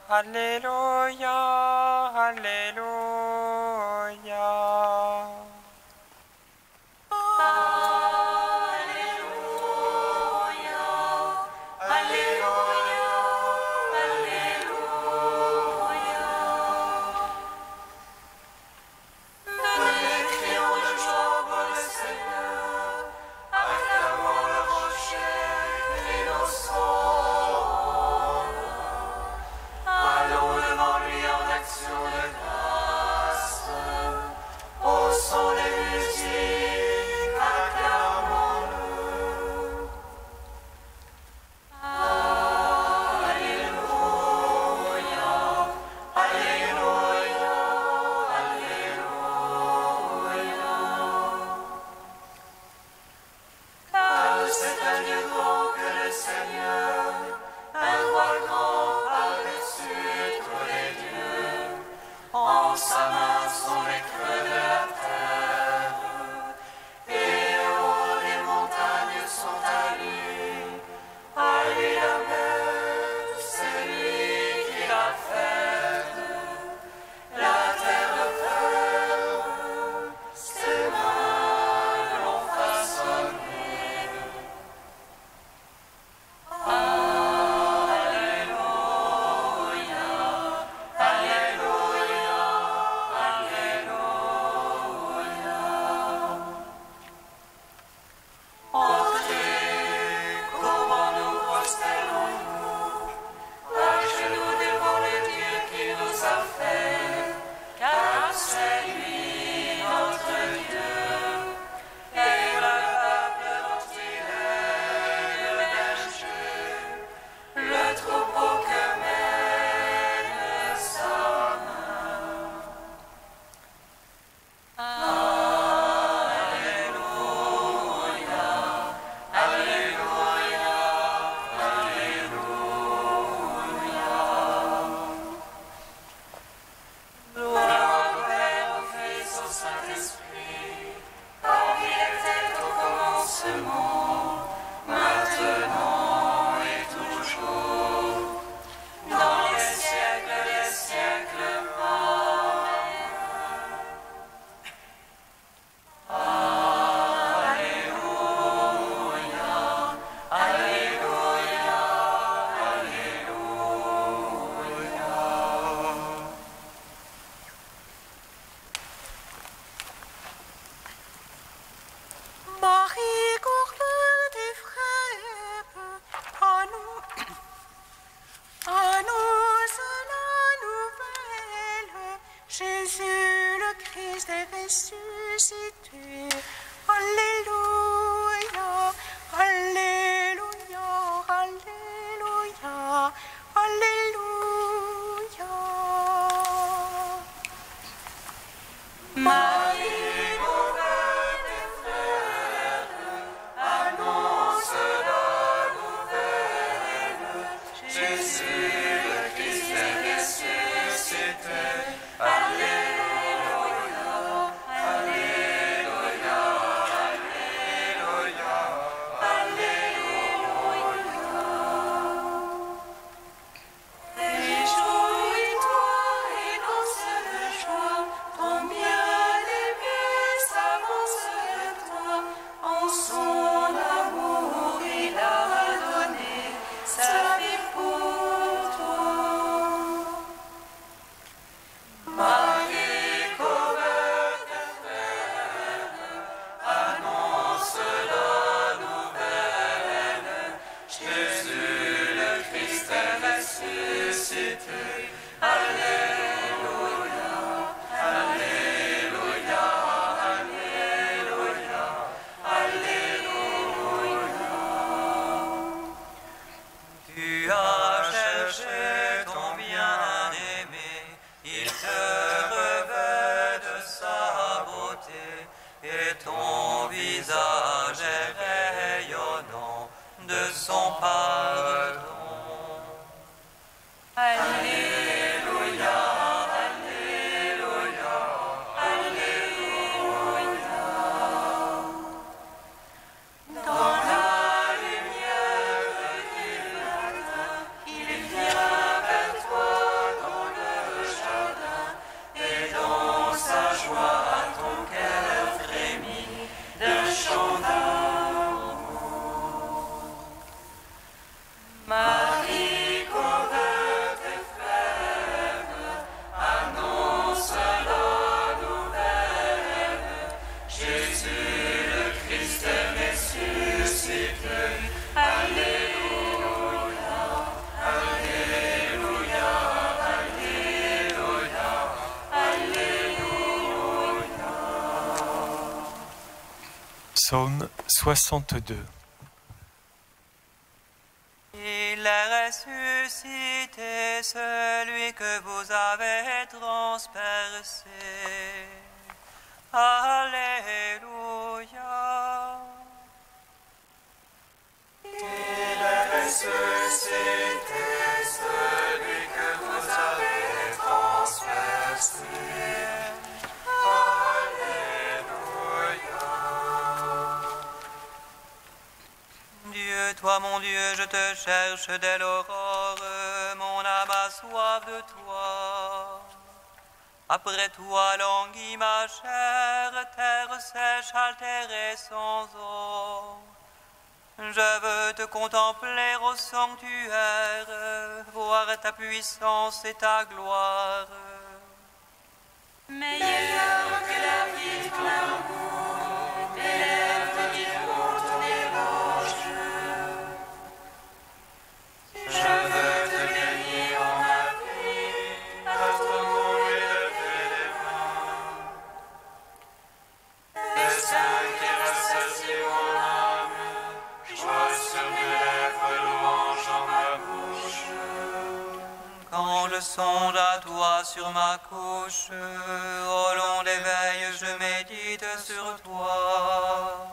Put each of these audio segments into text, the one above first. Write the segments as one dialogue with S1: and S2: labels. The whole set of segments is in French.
S1: Alléluia, Alléluia.
S2: Jésus le Christ est ressuscité. Alléluia, Alléluia, Alléluia, Alléluia. Marie, couverte des frères, annonce la nouvelle. Jésus le Christ est ressuscité. Alléluia, Alléluia, Alléluia, Alléluia. Réjouis-toi et danse de joie, ton bien-aimé s'avance de toi. En son amour, il a donné sa vie pour toi. Marie, couverte de frères, annonce la nouvelle. Jésus le Christ est ressuscité. Alléluia, Alléluia, Alléluia, Alléluia.
S1: Tu as cherché ton bien-aimé, il te revêt de sa beauté, et ton visage est rayonnant de son pardon.
S2: Alléluia, Alléluia, Alléluia. Dans la lumière du matin, il vient
S3: Psaume 62.
S1: Il est ressuscité, celui que vous avez transpercé. Alléluia.
S2: Il est ressuscité, celui que vous avez transpercé.
S1: Dieu, toi mon Dieu, je te cherche dès l'aurore, mon âme a soif de toi. Après toi languit ma chair, terre sèche, altérée sans eau. Je veux te contempler au sanctuaire, voir ta puissance et ta gloire.
S2: Meilleur que la vie de ton amour, tes lèvres diront ton éloge. Je veux te bénir en ma vie, à ton nom élever les mains. Festin qui rassasie mon âme, joie sur mes lèvres, louange en ma bouche.
S1: Quand je songe à toi sur ma couche, au long des veilles je médite sur toi.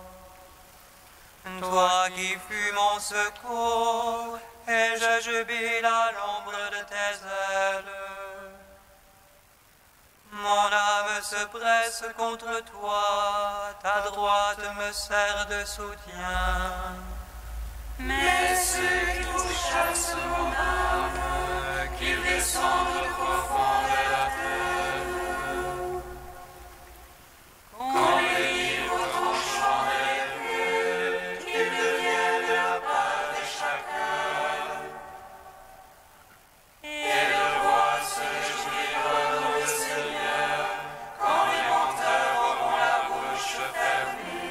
S1: Toi qui fus mon secours, et je jubile à l'ombre de tes ailes. Mon âme se presse contre toi, ta droite me sert de soutien.
S2: Mais ceux qui chassent mon âme, qu'ils descendent au profond de la terre. Qu'on les livre au tranchant de l'épée, qu'ils deviennent la part de chacun. Et le roi se réjouira dans le Seigneur, quand les menteurs auront la bouche fermée.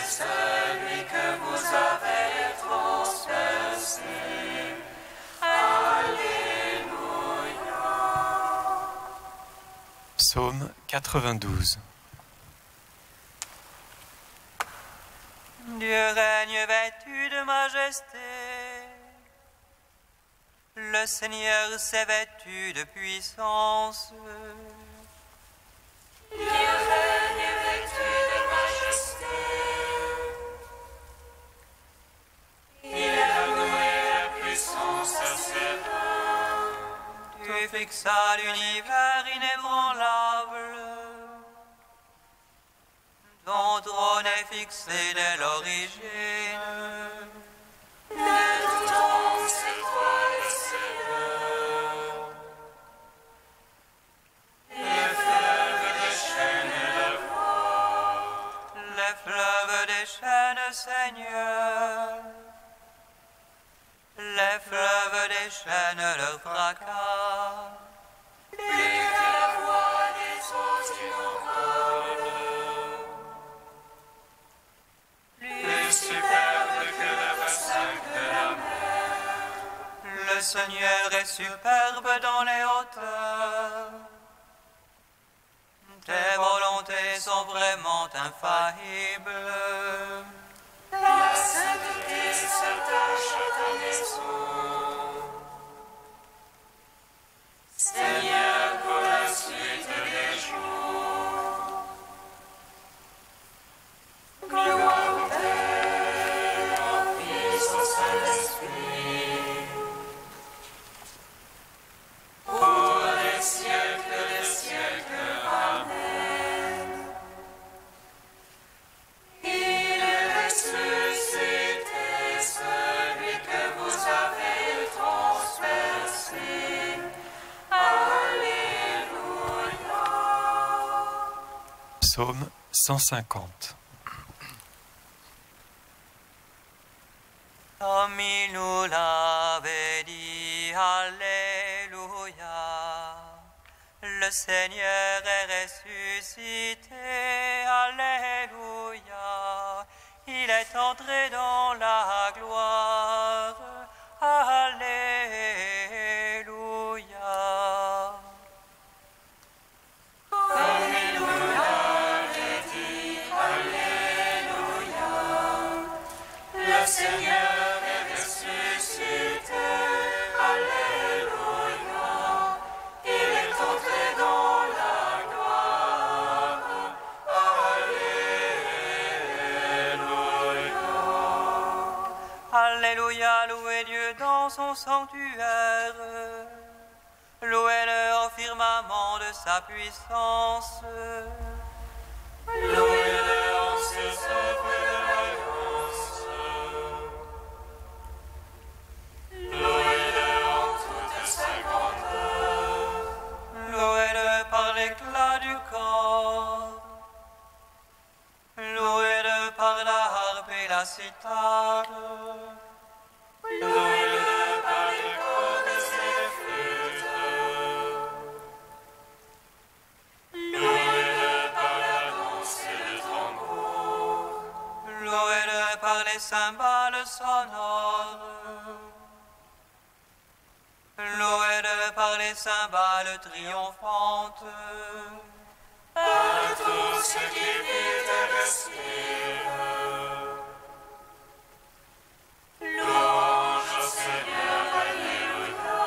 S2: Celui que vous avez transpercé. Alléluia.
S3: Psaume 92.
S1: Dieu règne vêtu de majesté. Le Seigneur s'est vêtu de puissance.
S2: Dieu règne vêtu de majesté. Il a donné la puissance à ses mains.
S1: Tu fixas l'univers inébranlable. Ton trône est fixé dès l'origine.
S2: De tout temps, c'est toi le Seigneur. Les fleuves déchaînent la voix.
S1: Les fleuves déchaînent, Seigneur. Les fleuves déchaînent leur fracas.
S2: Plus que la voix des eaux innombrables. Plus superbe que le bassin de la mer.
S1: Le Seigneur est superbe dans les hauteurs. Tes volontés sont vraiment infaillibles.
S2: La sainteté s'attache à ta maison. Seigneur, pour la suite des jours. Gloire au Père, au Fils, au Saint-Esprit. Pour les siècles des siècles. Amen. Il est ressuscité, celui que vous avez transpercé. Alléluia.
S3: Psaume 150.
S1: Comme il nous Seigneur est ressuscité, Alléluia. Il est entré dans la gloire, Alléluia.
S2: Alléluia, j'ai dit, Alléluia. Le Seigneur est ressuscité, Alléluia. Il est entré dans la gloire, Alléluia.
S1: Alléluia, louez Dieu dans son sanctuaire. Louez-le au firmament de sa puissance.
S2: Louez-le en ses œuvres de vaillance. Louez-le en toute sa grandeur.
S1: Louez-le par l'éclat du corps. Louez-le par la harpe et la cithare.
S2: Louez-le par les cordes et ses flûtes. Louez-le par la danse et le tambour.
S1: Louez-le par les cymbales sonores. Louez-le par les cymbales triomphantes.
S2: Par tout ce qui vit et respire. Louange au Seigneur, Alléluia.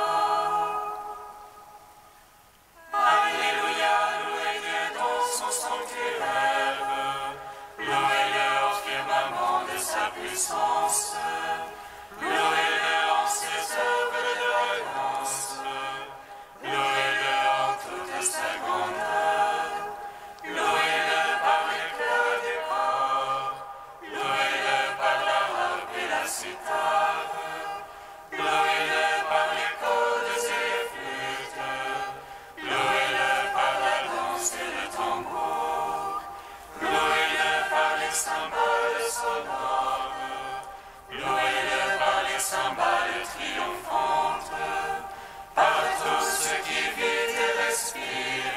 S2: Alléluia, louez Dieu dans son sanctuaire. Louez-le au firmament de sa puissance. Louez-le en ses œuvres de vaillance. Louez-le en toute sa grandeur. Louez-le par l'éclat du corps. Louez-le par la harpe et la cithare. Louez-le par les cordes et les flûtes. Louez-le par la danse et le tambour. Louez-le par les cymbales sonores. Louez-le par les cymbales triomphantes. Par tout ce qui vit et respire.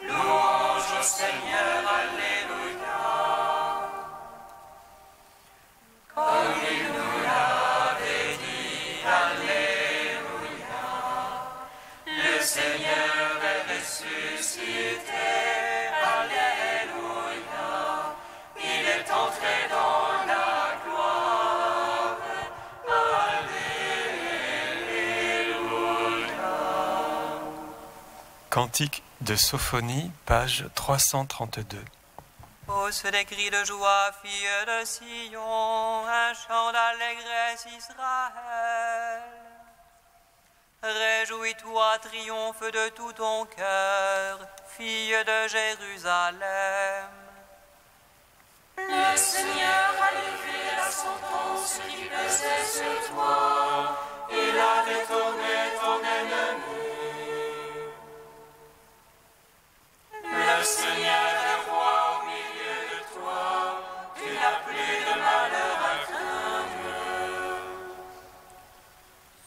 S2: Louange au Seigneur, Alléluia. Comme il nous l'avait dit, Alléluia. Le Seigneur est ressuscité, Alléluia. Il est entré dans la gloire, Alléluia.
S3: Cantique de Sophonie, page 332.
S1: Pousse des cris de joie, fille de Sion, un chant d'allégresse Israël. Réjouis-toi, triomphe de tout ton cœur, fille de Jérusalem.
S2: Le Seigneur a levé la sentence qui pesait sur toi. Il a détourné ton ennemi. Le Seigneur est roi au milieu de toi. Tu n'as plus de malheur à craindre.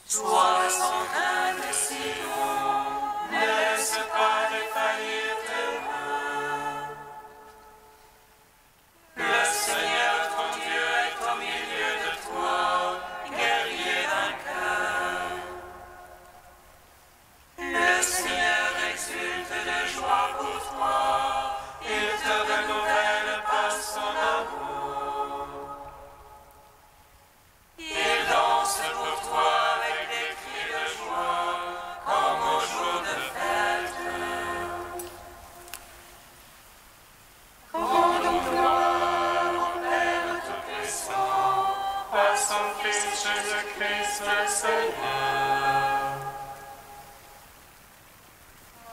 S2: Sois sans crainte, Sion. Ne laisse pas défaillir tes mains. Le Seigneur, ton Dieu, est au milieu de toi, guerrier vainqueur. Le Seigneur exulte de joie pour toi, il te renouvelle par son amour. Il danse pour toi avec des cris de joie, comme au jour de fête. Rendons gloire au Père Tout-Puissant, par son Fils Jésus-Christ le Seigneur.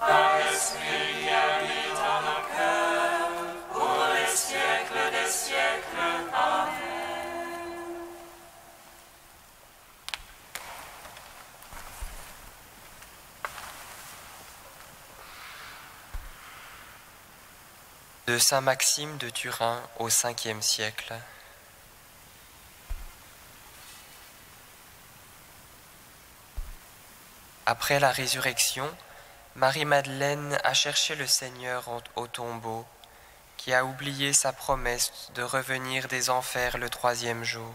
S2: Par l'Esprit qui habite en nos cœurs, pour les siècles des siècles. Amen.
S4: De saint Maxime de Turin au 5e siècle. Après la résurrection, Marie-Madeleine a cherché le Seigneur au tombeau, qui a oublié sa promesse de revenir des enfers le 3e jour.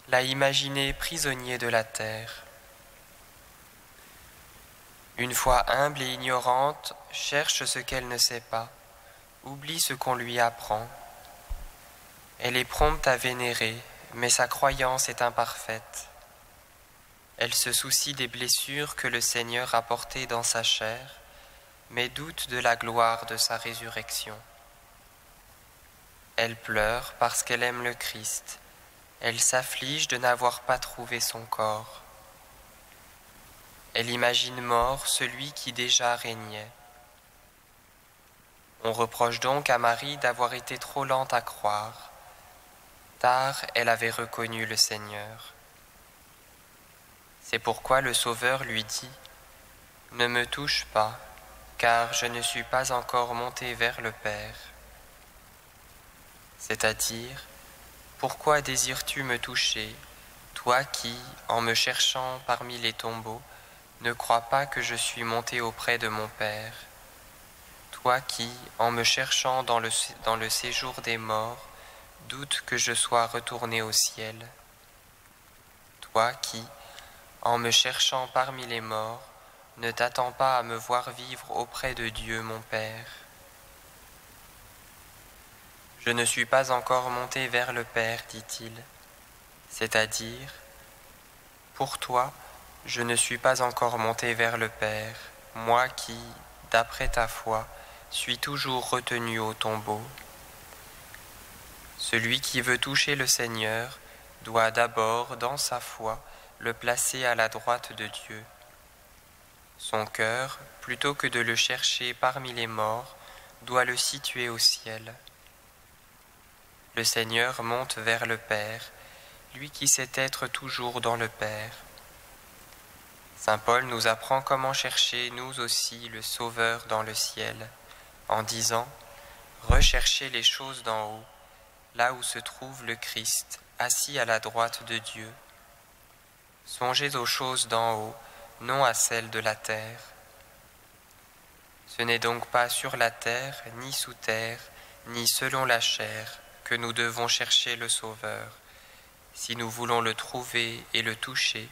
S4: L'a imaginé prisonnier de la terre. Une fois humble et ignorante, cherche ce qu'elle ne sait pas, oublie ce qu'on lui apprend. Elle est prompte à vénérer, mais sa croyance est imparfaite. Elle se soucie des blessures que le Seigneur a portées dans sa chair, mais doute de la gloire de sa résurrection. Elle pleure parce qu'elle aime le Christ. Elle s'afflige de n'avoir pas trouvé son corps. Elle imagine mort celui qui déjà régnait. On reproche donc à Marie d'avoir été trop lente à croire. Tard, elle avait reconnu le Seigneur. C'est pourquoi le Sauveur lui dit « Ne me touche pas, car je ne suis pas encore monté vers le Père. » C'est-à-dire, pourquoi désires-tu me toucher, toi qui, en me cherchant parmi les tombeaux, ne crois pas que je suis monté auprès de mon Père, toi qui, en me cherchant dans le séjour des morts, doute que je sois retourné au ciel, toi qui, en me cherchant parmi les morts, ne t'attends pas à me voir vivre auprès de Dieu mon Père. Je ne suis pas encore monté vers le Père, dit-il, c'est-à-dire, pour toi, je ne suis pas encore monté vers le Père, moi qui, d'après ta foi, suis toujours retenu au tombeau. Celui qui veut toucher le Seigneur doit d'abord, dans sa foi, le placer à la droite de Dieu. Son cœur, plutôt que de le chercher parmi les morts, doit le situer au ciel. Le Seigneur monte vers le Père, lui qui sait être toujours dans le Père. Saint Paul nous apprend comment chercher nous aussi le Sauveur dans le ciel, en disant « Recherchez les choses d'en haut, là où se trouve le Christ, assis à la droite de Dieu. Songez aux choses d'en haut, non à celles de la terre. Ce n'est donc pas sur la terre, ni sous terre, ni selon la chair, que nous devons chercher le Sauveur, si nous voulons le trouver et le toucher,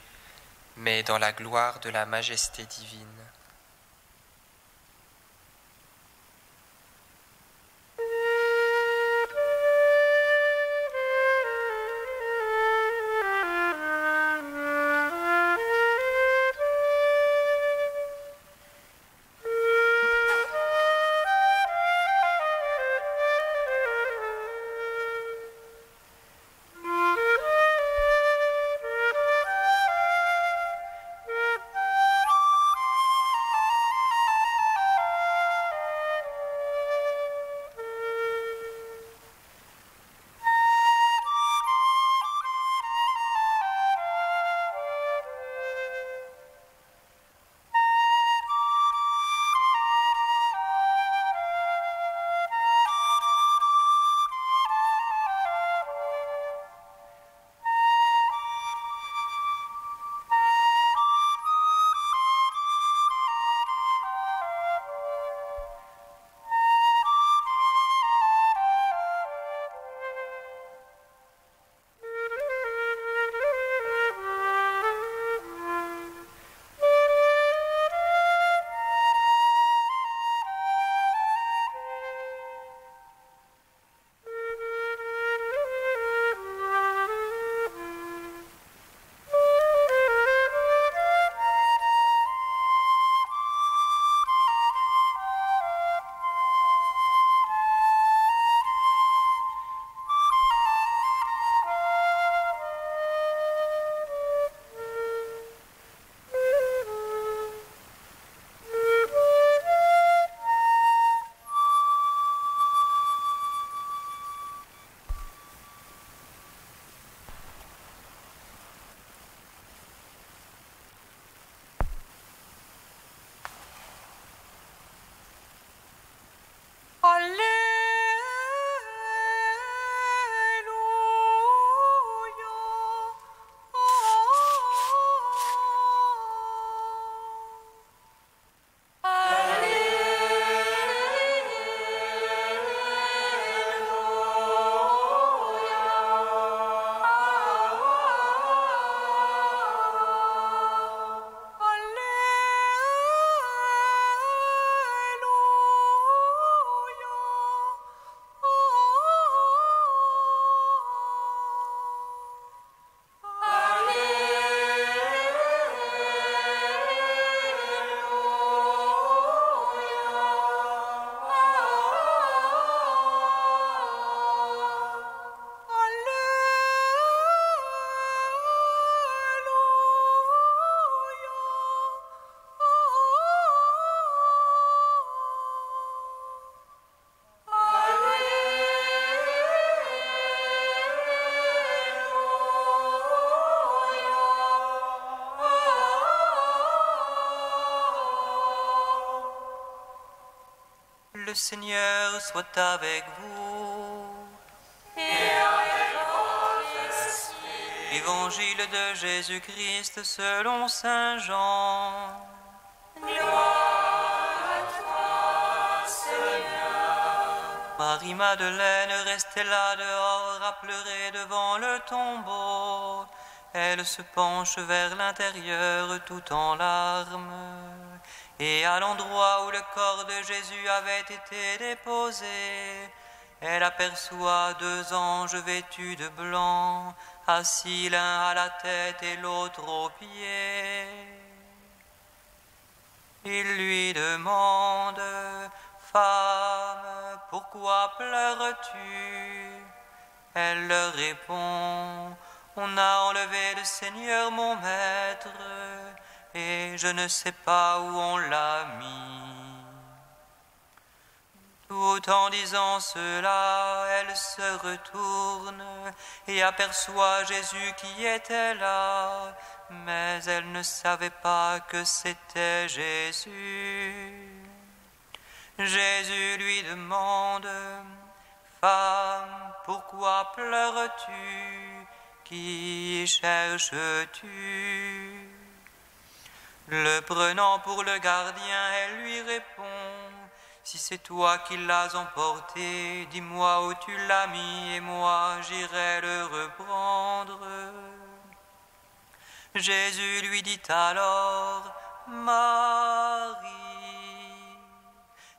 S4: mais dans la gloire de la majesté divine. »
S1: Le Seigneur soit avec vous.
S2: Et avec votre esprit.
S1: Évangile de Jésus-Christ selon saint Jean.
S2: Gloire à toi, Seigneur.
S1: Marie-Madeleine restait là dehors à pleurer devant le tombeau. Elle se penche vers l'intérieur tout en larmes. Et à l'endroit où le corps de Jésus avait été déposé, elle aperçoit 2 anges vêtus de blanc, assis l'un à la tête et l'autre aux pieds. Il lui demande: Femme, pourquoi pleures-tu? Elle leur répond: On a enlevé le Seigneur mon maître, et je ne sais pas où on l'a mis. Tout en disant cela, elle se retourne et aperçoit Jésus qui était là, mais elle ne savait pas que c'était Jésus. Jésus lui demande: Femme, pourquoi pleures-tu? Qui cherches-tu? Le prenant pour le gardien, elle lui répond: Si c'est toi qui l'as emporté, dis-moi où tu l'as mis, et moi j'irai le reprendre. Jésus lui dit alors: Marie.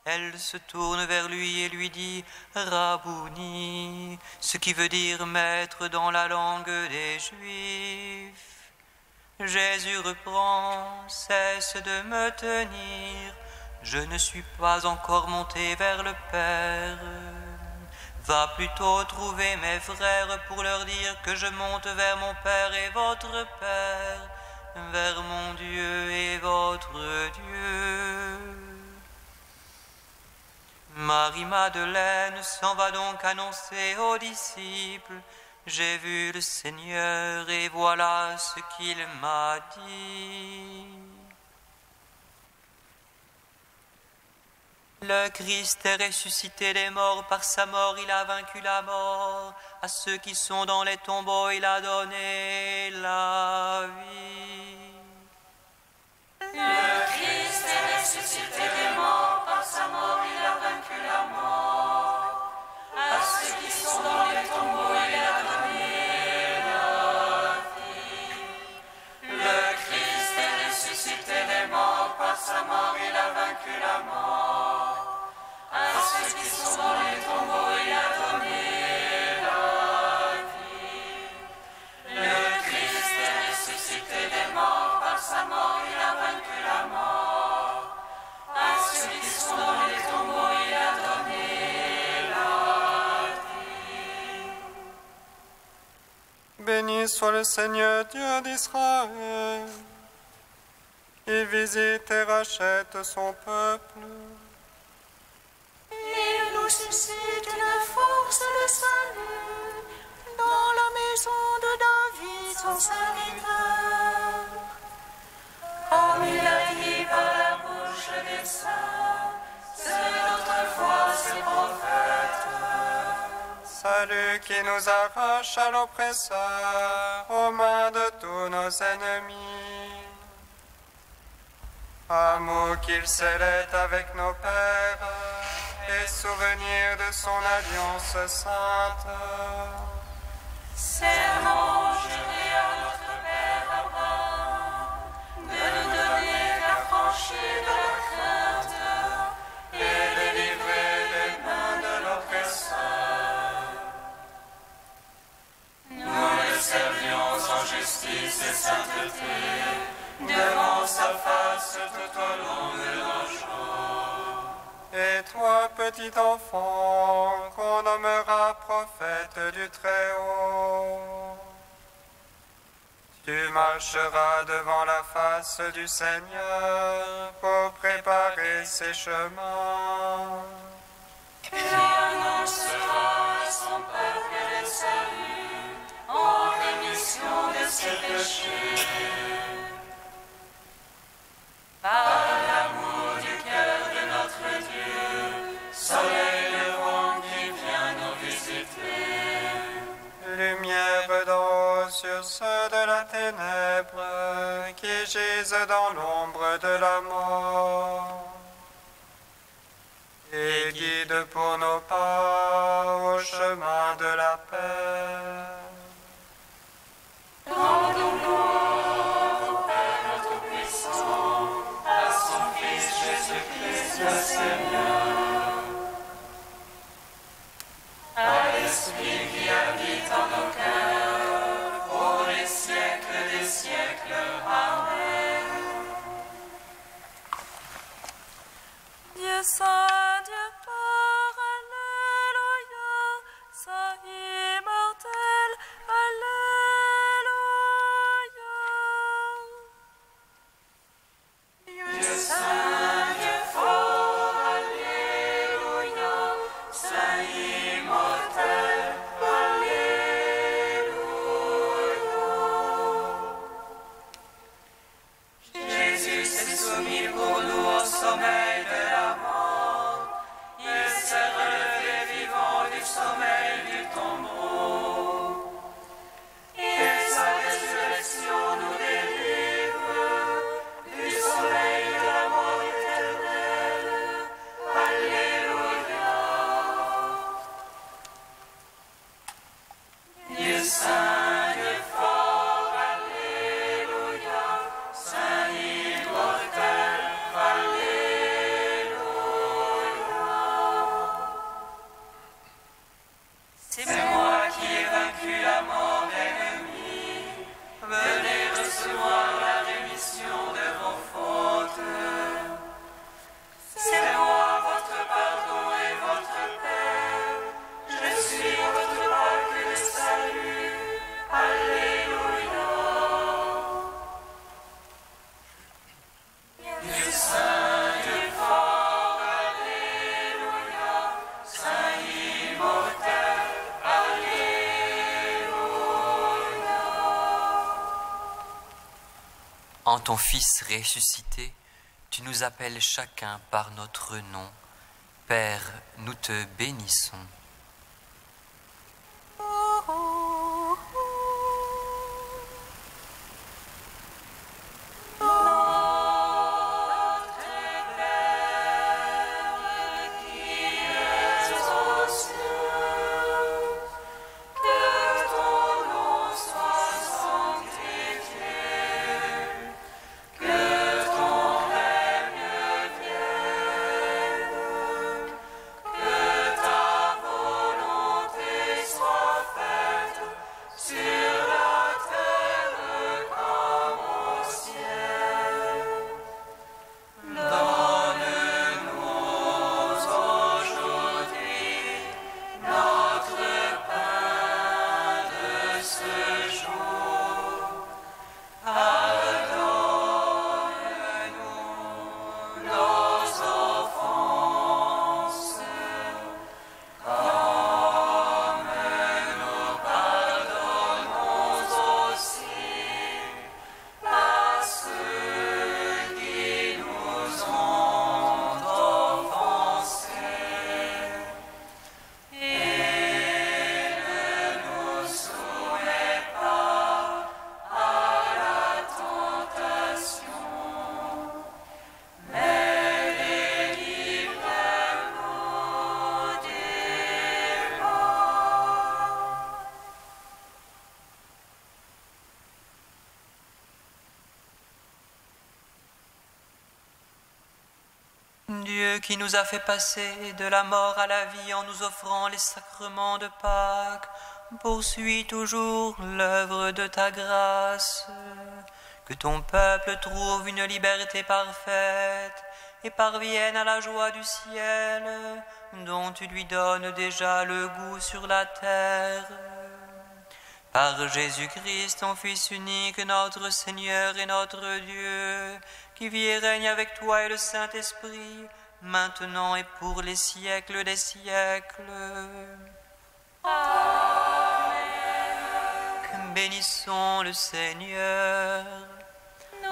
S1: Elle se tourne vers lui et lui dit: Rabouni, ce qui veut dire maître dans la langue des Juifs. Jésus reprend: Cesse de me tenir, je ne suis pas encore monté vers le Père. Va plutôt trouver mes frères pour leur dire que je monte vers mon Père et votre Père, vers mon Dieu et votre Dieu. Marie-Madeleine s'en va donc annoncer aux disciples: J'ai vu le Seigneur et voilà ce qu'il m'a dit. Le Christ est ressuscité des morts, par sa mort il a vaincu la mort. À ceux qui sont dans les tombeaux il a donné la vie.
S2: Le Christ est ressuscité des morts, par sa mort il a vaincu la mort. À ceux qui sont dans les tombeaux il a donné la vie. Le Christ est ressuscité des morts, par sa mort il a vaincu la mort. À ceux qui sont dans les tombeaux il a donné la vie. Le Christ est ressuscité des morts, par sa mort il a vaincu la mort. À ceux qui sont dans les tombeaux il a donné la vie.
S5: Béni soit le Seigneur Dieu d'Israël. Il visite et rachète son peuple.
S2: Il nous suscite une force de salut dans la maison de David, son serviteur. Comme il l'a dit par la bouche des saints, c'est autrefois ses prophètes.
S5: Salut qui nous arrache à l'oppresseur, aux mains de tous nos ennemis. Amour qu'il scellait avec nos pères, et souvenir de son alliance sainte.
S2: Serment juré à notre Père Abraham, de nous donner l'affranchie de la crainte et de livrer des mains de l'oppresseur. Nous le servions en justice et sainteté, devant sa face tout au long de nos jours.
S5: Et toi, petit enfant, qu'on nommera prophète du Très-Haut, tu marcheras devant la face du Seigneur pour préparer ses chemins.
S2: Tu annonceras à son peuple le salut, en rémission de ses péchés. Par l'amour du cœur de notre Dieu,
S5: gisent dans l'ombre de la mort. Et guide pour nos pas au chemin de la paix.
S2: Rendons gloire au Père notre puissant, à son Fils Jésus-Christ le Seigneur, à l'Esprit qui habite en nos cœurs, pour les siècles des siècles. Amen.
S6: Dieu saint, Dieu fort, Alléluia, Saint immortel, Alléluia.
S2: Dieu saint, Dieu fort, Alléluia, Saint immortel, Alléluia. Jésus s'est soumis pour nous au sommeil de la mort. Il s'est relevé vivant du sommeil du tombeau. Et sa résurrection nous délivre du sommeil de la mort éternelle. Alléluia. Dieu saint, Dieu fort, Alléluia. Saint immortel, Alléluia. C'est moi qui ai vaincu la mort ennemie. Venez recevoir la rémission de vos fautes. C'est moi votre pardon et votre paix. Je suis votre arc de salut. Alléluia. Dieu saint, Dieu fort, Alléluia. Saint immortel, Alléluia.
S1: En ton Fils ressuscité, tu nous appelles chacun par notre nom. Père, nous te bénissons.
S2: Que ton nom soit sanctifié, que ton règne vienne, que ta volonté soit faite sur la terre comme au ciel. Donne-nous aujourd'hui notre pain de ce jour. Pardonne-nous nos offenses, comme nous pardonnons aussi à ceux qui nous ont offensés. Et ne nous soumets pas à la tentation, mais délivre-nous du mal.
S1: Dieu qui nous a fait passer de la mort à la vie en nous offrant les sacrements de Pâques, poursuis toujours l'œuvre de ta grâce. Que ton peuple trouve une liberté parfaite et parvienne à la joie du ciel, dont tu lui donnes déjà le goût sur la terre. Par Jésus-Christ, ton Fils unique, notre Seigneur et notre Dieu, qui vit et règne avec toi et le Saint-Esprit, maintenant et pour les siècles des siècles. Amen. Bénissons le Seigneur.
S2: Nous